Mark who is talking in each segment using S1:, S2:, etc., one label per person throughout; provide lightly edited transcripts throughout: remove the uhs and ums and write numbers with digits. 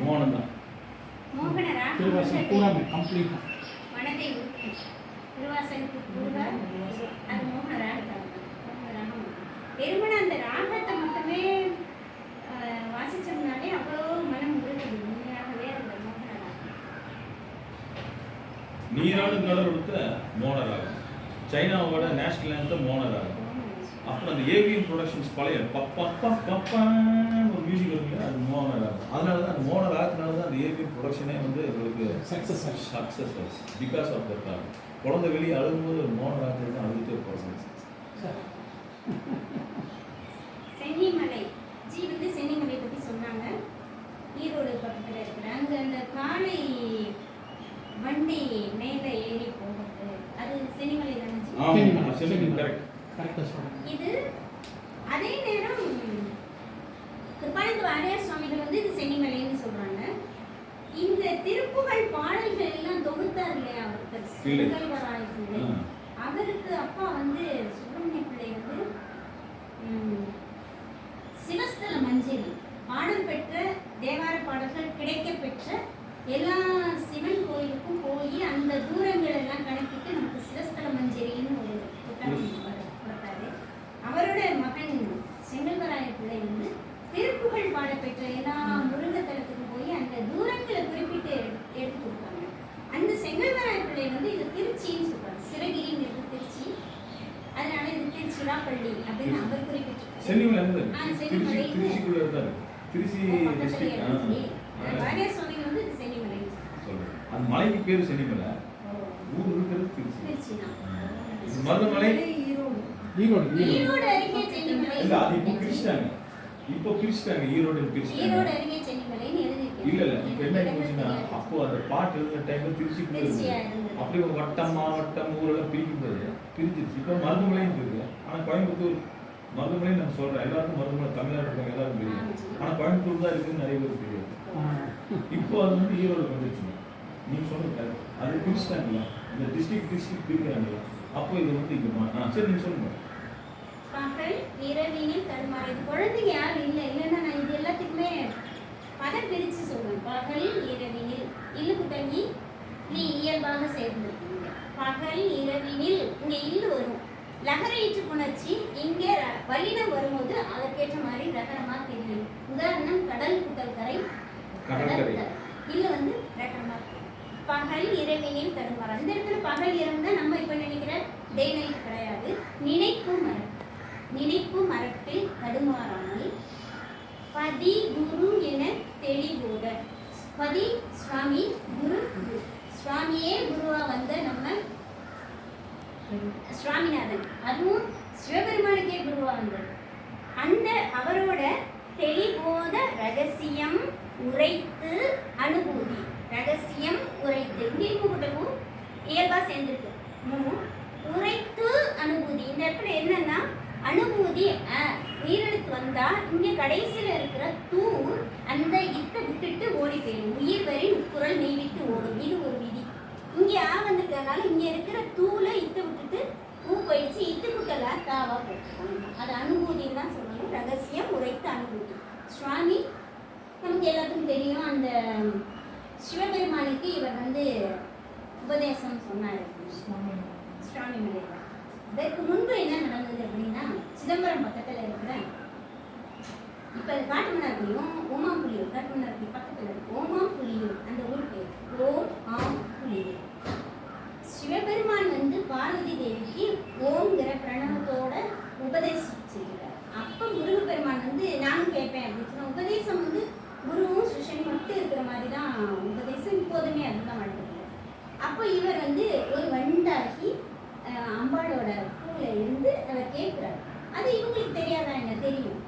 S1: மோகனம் தான்.
S2: திருவாசகம் பூராமே கம்ப்ளீட்டா
S3: மனதை ஊற்றி திருவாசகத்துக்கு பூரா அது மோகன ராகம். வெறுமனே அந்த ராகத்தை மட்டுமே வாசிச்சோம்னாலே அவ்வளோ மனம் உருகுது. உண்மையாகவே அந்த மோகன ராகம்.
S1: நீராடும் கடல் கொடுத்த மோகன ராகம். சைனாவோட நேஷனல் ஆந்தம் மோகன ராகம். அப்புறம் அந்த ஏவிஎம் ப்ரொடக்ஷன்ஸ் பழைய பப்பான்னு ஒரு மியூசிக் இருக்குல்ல, அது மோகன ராகம். அதனால தான் அந்த மோகன ராகத்தினால தான் அந்த ஏவிஎம் ப்ரொடக்ஷனே வந்து எங்களுக்கு சக்ஸஸ் ஆச்சு. பிகாஸ் ஆஃப் தட் ராகம். குழந்தை வெளியே அழுகும்போது ஒரு மோகன ராகத்தில் தான் அழுதுட்டே போகிறோம்.
S3: சென்னிமலை ஜி வந்து சென்னிமலை பற்றி சொன்னாங்க. ஈரோடு பக்கத்தில் இருக்கிற அங்கே அந்த காலை வண்டி மேலே ஏறி போகிறது அது சென்னிமலை தானே? இது அதே நேரம் திருப்பானந்த வாரியார் சுவாமிகள் வந்து இது சென்னிமலைன்னு சொல்றாங்க. இந்த திருப்புகழ் பாடல்கள் எல்லாம் தொகுத்தார் இல்லையா அவருக்கு செங்கல்வராய பிள்ளை. அவருக்கு அப்பா வந்து சுப்பிரமணிய பிள்ளை வந்து சிவஸ்தல மஞ்சரி பாடல் பெற்ற தேவார பாடல்கள் கிடைக்க பெற்ற எல்லா சிவன் கோயிலுக்கும் போய் அந்த தூரங்கள் எல்லாம் கணக்கிட்டு நமக்கு சிவஸ்தல மஞ்சரின்னு ஒரு புத்தகம் கொடுத்தாரு. அவரோட மகன் செங்கல்வராய பிள்ளை வந்து திருப்புகழ் பாட பெற்ற எல்லா முருகத்தலத்துக்கும் போய் அந்த தூரங்களை குறிப்பிட்டு எடுத்து கொடுத்தாங்க. அந்த செங்கல்வராய பிள்ளை வந்து இது திருச்சின்னு சொல்றாங்க. சிவகிரிங்கிறது திருச்சி, அதனால இது திருச்சிராப்பள்ளி அப்படின்னு அவர் குறிப்பிட்டிருக்காரு. வாரியார் சுவாமிகள் வந்து சென்னிமலை
S1: அந்த மலைக்கு பேரு சென்னிமலை, ஊர் இருக்கிறது திருச்சி. மருதமலை
S3: ஈரோடு அருகே சென்னிமலை
S1: இல்ல, அது இப்போ பிரிச்சுட்டாங்க ஈரோடு பிரிச்சுட்டாங்க.
S3: ஈரோடு அருகே சென்னிமலைன்னு எழுதிருக்கு.
S1: இல்ல இப்போ என்ன ஆயிடுச்சுன்னா, அப்போ அந்த பாட்டு எழுதுற டைம்ல திருச்சிக்குள்ள இருந்தது. அப்படியே வட்டம் மாவட்டம் ஊரெல்லாம் பிரிக்கும் போது பிரிஞ்சிருச்சு. இப்போ மருதமலைன்னு இருக்கு. ஆனா கோயம்புத்தூர் மருதமலை நம்ம சொல்றோம், எல்லாருக்கும் மருதமலை தமிழ்நாடு இருக்காங்க எல்லாரும் தெரியும். ஆனா கோயம்புத்தூர் தான் இருக்குன்னு நிறைய பேர் தெரியாது. இப்போ அது வந்து ஈரோடு வந்துருச்சுங்க. நீங்க சொல்லுங்க, அது பிரிச்சுட்டாங்களா, இந்த டிஸ்ட்ரிக்ட் பிரிக்கிறாங்களா, அப்போ இது வந்து இங்க சரி நீங்க சொல்லுங்க.
S3: பகல் இரவினில் தடுமாறு. குழந்தைங்க யாரும் இல்லை, இல்லைன்னா நான் இது எல்லாத்துக்குமே பதம் பிரித்து சொல்லுவேன். பகல் இரவினில் இல்லுக்கு தங்கி நீ இயல்பாக சேர்ந்துருக்கீங்க. பகல் இரவினில் இங்கே இல்லு வரும். லகரையீற்று புணர்ச்சி இங்கே வல்லினம் வரும்போது அதற்கேற்ற மாதிரி ரகரமாக தெரியும். உதாரணம் கடல் குட்டல் கரை, கடல் இல்லு வந்து ரகரமாக பகல் இரவினில் தடுமாறு. அந்த இடத்துல பகல் இரவு தான் நம்ம இப்போ நினைக்கிற டே நைட் கிடையாது. நினைப்பு மரத்தில் தடுமாறாமல் பதி குரு என தெளிவோட. பதி சுவாமி, குரு சுவாமியே குருவா வந்த நம்ம சுவாமிநாதன், அதுவும் சிவபெருமானுக்கே குருவா வந்தது. அந்த அவரோட தெளிவோத ரகசியம் உரைத்து அனுபூதி. ரகசியம் உரைத்து இங்கிருக்கும் இயல்பா சேர்ந்துருக்கு. உரைத்து அனுபூதி. இந்த இடத்துல என்னன்னா அனுபூதி உயிரெழுத்து வந்தா இங்க கடைசியில இருக்கிற தூ அந்த இத்தை விட்டுட்டு ஓடி போயிடும். உயிர் வரை குரல் மெய் விட்டு ஓடும். இது ஒரு விதி. இங்க வந்திருக்கிறதுனால இங்க இருக்கிற தூள இத்தை விட்டுட்டு ஊ போயிடுச்சு. இத்துக்குட்டல தாவா போட்டுக்கணும். அது அனுபூதின்னு தான் சொல்லணும். ரகசியம் உரைத்து அனுபூதி. சுவாமி நமக்கு எல்லாத்துக்கும் தெரியும். அந்த சிவபெருமானுக்கு இவர் வந்து உபதேசம் சொன்னார் சுவாமி மலையில. இதற்கு முன்பு என்ன நடந்தது அப்படின்னா, சிதம்பரம் பக்கத்தில் இருக்கிற இப்போ காட்டுமன்னார்குடியும் ஓமாம்புலியூர், காட்டுமன்னார்குடி பக்கத்தில் இருக்கு ஓமாம்புலியூர், அந்த ஊர் பேர் ஓமாம்புலியூர். சிவபெருமான் வந்து பார்வதி தேவிக்கு ஓங்கிற பிரணவத்தோட உபதேசிச்சிருக்கிறார். அப்போ முருகப்பெருமான் வந்து நானும் கேட்பேன் அப்படின்னு சொன்ன உபதேசம் வந்து குருவும் சிஷ்யனும் மட்டும் இருக்கிற மாதிரி தான் உபதேசம். இப்போதுமே அதுதான் வளர்ந்துருக்கு. அப்போ இவர் வந்து ஒரு வண்டாகி அம்பாளோட பூல இருந்து அவர் கேட்கிறார். அது இவங்களுக்கு தெரியாதா, என்ன தெரியும்.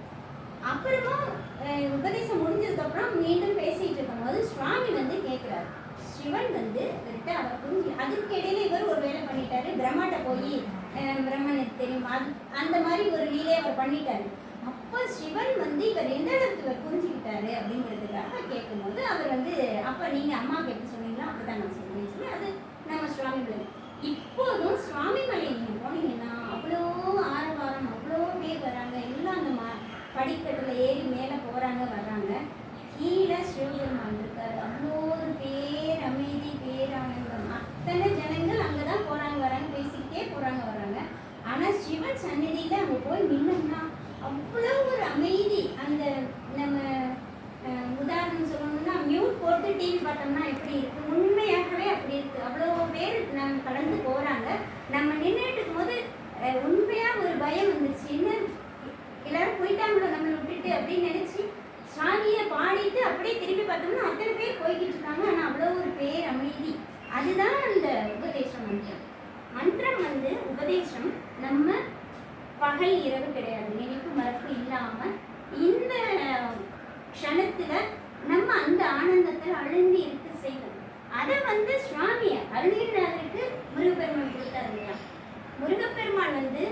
S3: அப்புறமா உபதேசம் முடிஞ்சதுக்கப்புறம் மீண்டும் பேசிட்டு இருக்கும்போது சுவாமி வந்து கேட்கிறார். சிவன் வந்து கிட்ட அவர் புரிஞ்சு அதுக்கு இடையில இவர் ஒரு வேலை பண்ணிட்டாரு. பிரம்மாட்ட போய் பிரம்மனுக்கு தெரியுமா அந்த மாதிரி ஒரு லீலையை அவர் பண்ணிட்டாரு. அப்போ சிவன் வந்து இவர் எந்த அளவுக்கு இவர் புரிஞ்சுக்கிட்டாரு அப்படிங்கிறதுக்காக கேட்கும்போது அவர் வந்து அப்போ நீங்கள் அம்மாவுக்கு எப்படி சொன்னீங்களோ அப்படிதான் நான் சொன்னேன்னு சொல்லி அது நம்ம சுவாமிமலை. இப்போதும் சுவாமிமலை நீங்கள் போனீங்கன்னா அவ்வளோ ஆரவாரம், அவ்வளோ பேர் வராங்க. எல்லாம் அந்த படிக்கட்டில் ஏறி மேலே போகிறாங்க வர்றாங்க. கீழே சிவபெருமான் அவ்வளோ ஒரு அமைதி. அந்த நம்ம உதாரணம் சொல்லணும்னா மியூட் போட்டு டிவி பார்த்தோம்னா எப்படி இருக்கு, உண்மையாகவே அப்படி இருக்கு. அவ்வளோ பேர் நம்ம கடந்து போறாங்க. நம்ம நின்றுட்டு போது உண்மையா ஒரு பயம் வந்துருச்சு, என்ன எல்லாரும் போயிட்டாங்களோ நம்மளை விட்டுட்டு அப்படின்னு நினைச்சு சாமியை பாடிட்டு அப்படியே திரும்பி பார்த்தோம்னா அத்தனை பேர் போய்கிட்டு இருக்காங்க. ஆனால் அவ்வளோ ஒரு பேர் அமைதி. அதுதான் அந்த உபதேச மந்திரம். மந்திரம் வந்து உபதேசம் நம்ம பகல் இரவு கிடையாது, நினைப்பு மறப்பு இல்லாம இந்த க்ஷணத்துல நம்ம அந்த ஆனந்தத்தில் அழுந்தி இருக்க செய்வோம். அதை வந்து சுவாமி அருணகிரிநாதருக்கு முருகப்பெருமான் கொடுத்தார் இல்லையா. முருகப்பெருமான் வந்து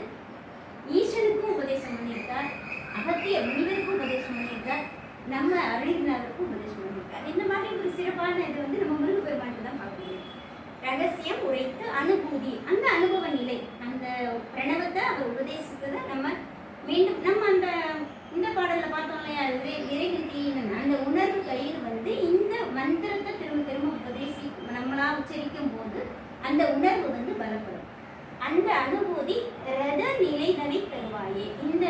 S3: ஈசனுக்கும் உபதேசம் பண்ணியிருக்கார், அகத்திய முனிவருக்கும் உபதேசம் பண்ணியிருக்கார், நம்ம அருணகிரிநாதருக்கும் உபதேசம் பண்ணியிருக்கார். இந்த மாதிரி ஒரு சிறப்பான இது வந்து நம்ம முருகப்பெருமானுக்கு தான் பார்க்க முடியும். ரகசியம் உரைத்து அனுபூதி, அந்த அனுபவ நிலை, அந்த பிரணவத்தை அவர் உபதேசித்ததை நம்ம மீண்டும் நம்ம அந்த இந்த பாடலில் பார்த்தோம் இல்லையா, இறைநிலையின் அந்த உணர்வு கயிறு வந்து இந்த மந்திரத்தை திரும்ப திரும்ப உபதேசி நம்மளா உச்சரிக்கும் போது அந்த உணர்வு வந்து பலப்படும். அந்த அனுபூதி ரத நிலைதனை தருவாயே. இந்த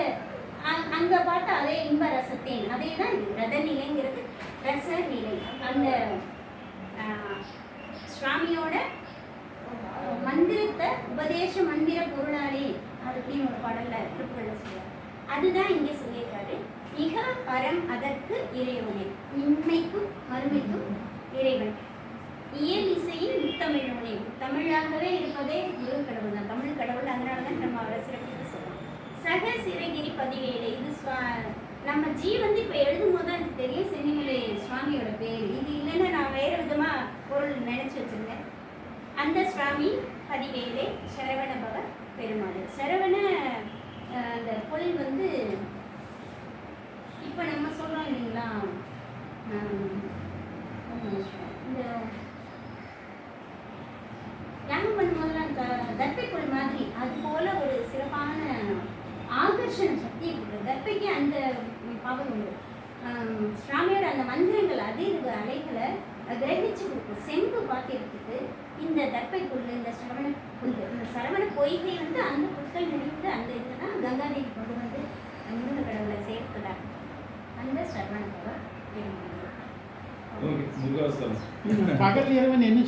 S3: அங்க பார்த்த அதே இன்ப ரசத்தேன், அதே தான் இது ரத நிலைங்கிறது, ரச நிலை. அந்த சுவாமியோட மந்திரத்தை உபதேச மந்திர பொருளாளே அப்படின்னு ஒரு பாடல்ல திருக்குறள்ல சொல்லுவார். அதுதான் இங்கே சொல்லியிருக்காரு. மிக பரம் அதற்கு இறைவனே, இன்மைக்கும் மறுமைக்கும் இறைவன், இயல் இசையின் முத்தமிழவனே. தமிழாகவே இருப்பதே முருக கடவுள் தான், தமிழ் கடவுள். அதனாலதான் நம்ம அவரை சிறப்பித்து சொல்றோம். சக சிறகிரி பதிவேலை. இது நம்ம ஜி வந்து இப்போ எழுதும் போது தான் எனக்கு தெரியும் சென்னிமலை சுவாமியோட பேர். இது இல்லைன்னா நான் வேறு விதமாக பொருள் நினச்சி வச்சுருந்தேன். அந்த சுவாமி பதிவேலே சரவண பவ பெருமாள். சரவண அந்த பொருள் வந்து இப்போ நம்ம சொல்கிறோம் இல்லைங்களா, இந்த யாகம் பண்ணும்போதெல்லாம் அந்த தர்ப்பை பொருள் மாதிரி அது போல ஒரு சிறப்பான ஆகர்ஷண சக்தியை கொடுக்குறது தர்ப்பைக்கு. அந்த பவர் உண்டு. சுவாமியோட அந்த மந்திரங்கள் அதிர்வு அலைகளை கிரகிச்சு கொடுக்கும். செம்பு பாத்திரத்துக்கு இந்த தர்ப்பை புல், இந்த சரவண புல், இந்த சரவண பொய்கை வந்து அந்த புற்கள் நினைத்து அந்த இதில் தான் கங்காதேவி கொண்டு வந்து முருக கடவுளை சேர்க்கிறார். அந்த சரவண பவர்
S1: முருகாசனம்
S2: பகல் இரவன் என்ன